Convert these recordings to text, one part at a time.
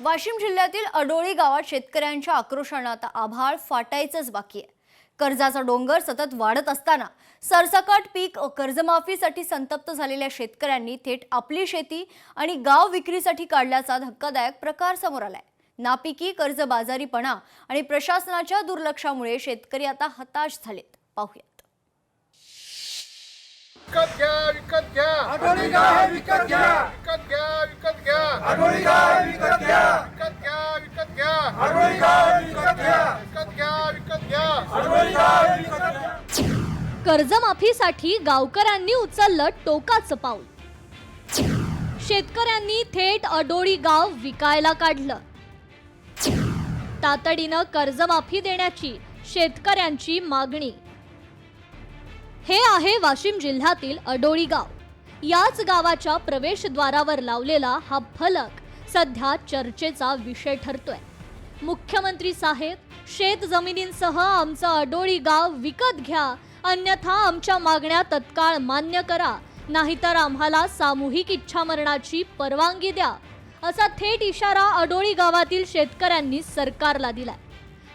वाशिम जिल्ह्यातील अडोळी गावात शेतकऱ्यांच्या आक्रोशाने आता आभाळ फाटायचंच बाकी आहे। कर्जाचा डोंगर सतत वाढत असताना सरसकट पीक कर्जमाफीसाठी संतप्त झालेल्या शेतकऱ्यांनी थेट आपली शेती आणि गाव विक्रीसाठी काढल्याचा धक्कादायक प्रकार समोर आलाय। नापिकी कर्जबाजारीपणा आणि प्रशासनाच्या दुर्लक्षामुळे शेतकरी आता हताश झालेत। पाहूयात। विकत घ्या अडोळी गाव विकत घ्या विकत घ्या विकत घ्या अडोळी गाव विकत घ्या विकत घ्या विकत घ्या अडोळी गाव विकत घ्या विकत घ्या विकत घ्या अडोळी गाव विकत घ्या। कर्जमाफीसाठी गावकऱ्यांनी उचललं टोकाचं पाऊल। शेतकऱ्यांनी थेट अडोळी गाव विकायला काढलं। तातडीनं कर्जमाफी देण्याची शेतकऱ्यांची मागणी। हे आहे वाशिम जिल्ह्यातील अडोळी गाव। याच गावाच्या प्रवेशद्वारावर लावलेला हा फलक सध्या चर्चेचा विषय ठरतोय। मुख्यमंत्री साहेब, शेत जमिनींसह आमचं अडोळी गाव विकत घ्या, अन्यथा आमच्या मागण्या तत्काळ मान्य करा, नाहीतर आम्हाला सामूहिक इच्छामरणाची परवानगी द्या, असा थेट इशारा अडोळी गावातील शेतकऱ्यांनी सरकारला दिलाय।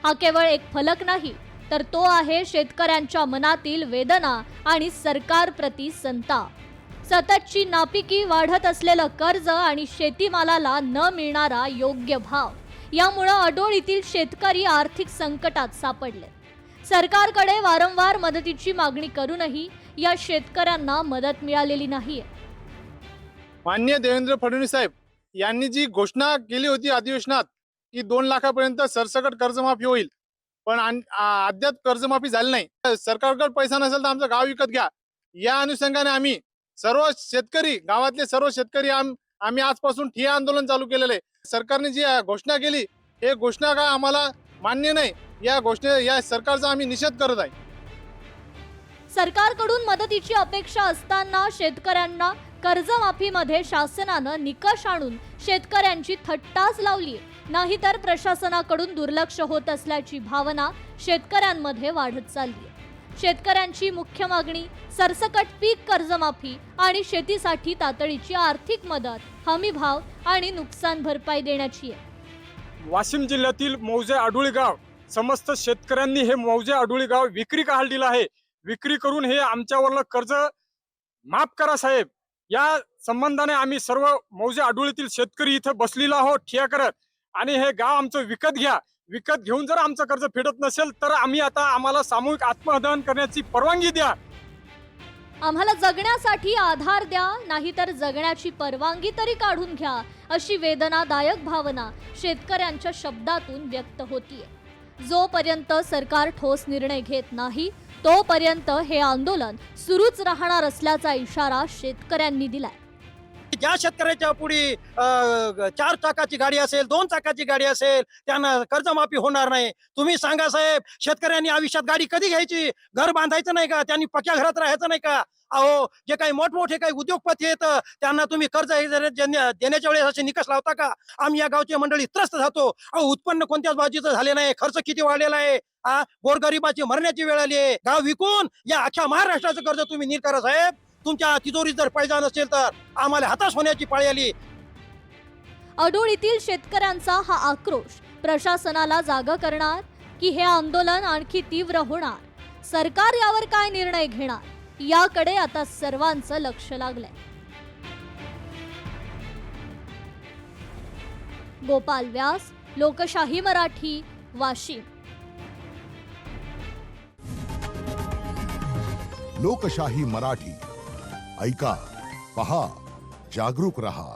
हा केवळ एक फलक नाही, तर तो आहे शेतकऱ्यांच्या मनातील वेदना आणि सरकारप्रती संताप। सततची नापिकी, वाढत असलेलं कर्ज आणि शेतीमालाला न मिळणारा योग्य भाव यामुळे अडोळीतील शेतकरी आर्थिक संकटात सापडले। सरकारकडे वारंवार मदतीची मागणी करूनही या शेतकऱ्यांना मदत मिळालेली नाहीये। माननीय देवेंद्र फडणवीस साहेब यांनी जी घोषणा केली होती अधिवेशनात की 2 लाखापर्यंत सरसकट कर्जमाफी होईल, पण अद्याप कर्जमाफी झाली नाही। सरकारकडे पैसा नसेल तर आमचं गाव विकत घ्या, या अनुषंगाने आम्ही सर्व शेतकरी, गावातले सर्व शेतकरी आम्ही आजपासून ठिय्या आंदोलन चालू केलेले आहे। सरकारने जी घोषणा केली, हे घोषणा काय आम्हाला मान्य नाही। या सरकारचा आम्ही निषेध करत आहे। सरकारकडून मदतीची अपेक्षा असताना शेतकऱ्यांना कर्जमाफीमध्ये शासनानं निकष आणून शेतकऱ्यांची थट्टाच लावली, नाहीतर प्रशासनाकडून दुर्लक्ष होत असल्याची भावना शेतकऱ्यांमध्ये वाढत चालली आहे। शेतकऱ्यांची मुख्य मागणी सरसकट पीक कर्जमाफी आणि शेतीसाठी तातडीची आर्थिक मदत, हमी भाव आणि नुकसान भरपाई देण्याची आहे। वाशिम जिल्ह्यातील मौजे अडोळी गाव समस्त शेतकऱ्यांनी हे मौजे अडोळी गाव विक्री काढ दिलं आहे। विक्री करून हे आमच्यावरलं कर्ज माफ करा साहेब, या संबंधाने आम्ही सर्व मौजे अडोळीतील शेतकरी इथे बसलेलो आहोत ठिया करत, आणि हे गाव आमचं विकत घ्या। विकत घेऊन जर आमचं कर्ज फेडत नसेल तर आम्हाला सामूहिक आत्महनन करण्याची परवानगी द्या। आम्हाला जगण्यासाठी आधार द्या, नाहीतर जगण्याची परवानगी तरी काढून घ्या, अशी वेदनादायक भावना शेतकऱ्यांच्या शब्दातून व्यक्त होतीये। जोपर्यंत सरकार ठोस निर्णय घेत नाही तोपर्यंत हे आंदोलन सुरूच राहणार असल्याचा इशारा शेतकऱ्यांनी दिलाय। ज्या शेतकऱ्याच्या पुढे 4 चाकाची गाडी असेल, 2 चाकाची गाडी असेल, त्यांना कर्जमाफी होणार नाही। तुम्ही सांगा साहेब, शेतकऱ्यांनी आयुष्यात गाडी कधी घ्यायची? घर बांधायचं नाही का? त्यांनी पक्या घरात राहायचं नाही का? अहो, जे काही मोठमोठे काही उद्योगपती आहेत त्यांना तुम्ही कर्ज देण्याच्या वेळेस असे निकष लावता का? आम्ही या गावची मंडळी त्रस्त जातो। अहो, उत्पन्न कोणत्याच बाजूचं झाले नाही, खर्च किती वाढलेला आहे, गोरगरिबाची मरण्याची वेळ आली आहे। गाव विकून या अख्ख्या महाराष्ट्राचं कर्ज तुम्ही नील करा साहेब। तुमच्या तिजोरीत जर पैसा नसेल तर आम्हाला हताश होण्याची पाळी आली। अडोळीतील शेतकऱ्यांचा हा आक्रोश प्रशासनाला जागा करणार की हे आंदोलन आणखी तीव्र होणार? सरकार यावर काय निर्णय घेणार, याकडे आता सर्वांचं लक्ष लागलंय। गोपाल व्यास, लोकशाही मराठी, वाशिम। लोकशाही मराठी ऐका, पहा, जागरूक रहा।